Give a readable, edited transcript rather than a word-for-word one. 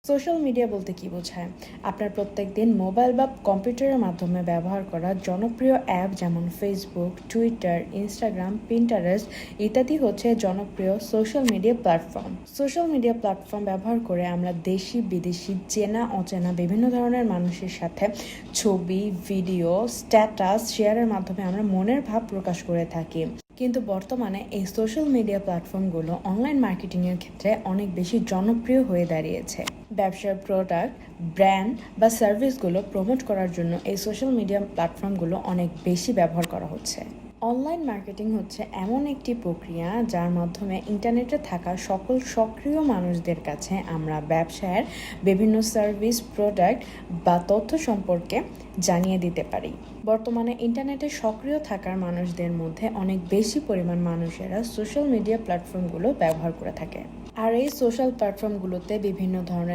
Social media বলতে কি বোঝায়? আপনার প্রত্যেকদিন মোবাইল বা কম্পিউটারের মাধ্যমে ব্যবহার করা জনপ্রিয় অ্যাপ যেমন ফেসবুক, টুইটার, ইনস্টাগ্রাম, পিন্টারেস্ট ইত্যাদি হচ্ছে জনপ্রিয় social media platform. Social media platform ব্যবহার করে আমরা দেশি বিদেশি চেনা অচেনা বিভিন্ন ধরনের মানুষের সাথে ছবি, ভিডিও, স্ট্যাটাস শেয়ারের মাধ্যমে আমরা মনের ভাব প্রকাশ করে থাকি। কিন্তু বর্তমানে এই সোশ্যাল মিডিয়া প্ল্যাটফর্মগুলো অনলাইন মার্কেটিংয়ের ক্ষেত্রে অনেক বেশি জনপ্রিয় হয়ে দাঁড়িয়েছে। ব্যবসার প্রোডাক্ট, ব্র্যান্ড বা সার্ভিসগুলো প্রমোট করার জন্য এই সোশ্যাল মিডিয়া প্ল্যাটফর্মগুলো অনেক বেশি ব্যবহার করা হচ্ছে। অনলাইন মার্কেটিং হচ্ছে এমন একটি প্রক্রিয়া যার মাধ্যমে ইন্টারনেটে থাকা সকল সক্রিয় মানুষদের কাছে আমরা ব্যবসায়ের বিভিন্ন সার্ভিস, প্রোডাক্ট বা তথ্য সম্পর্কে জানিয়ে দিতে পারি। বর্তমানে ইন্টারনেটে সক্রিয় থাকার মানুষদের মধ্যে অনেক বেশি পরিমাণ মানুষেরা সোশ্যাল মিডিয়া প্ল্যাটফর্মগুলো ব্যবহার করে থাকে। আর এই সোশ্যাল প্ল্যাটফর্মগুলোতে বিভিন্ন ধরনের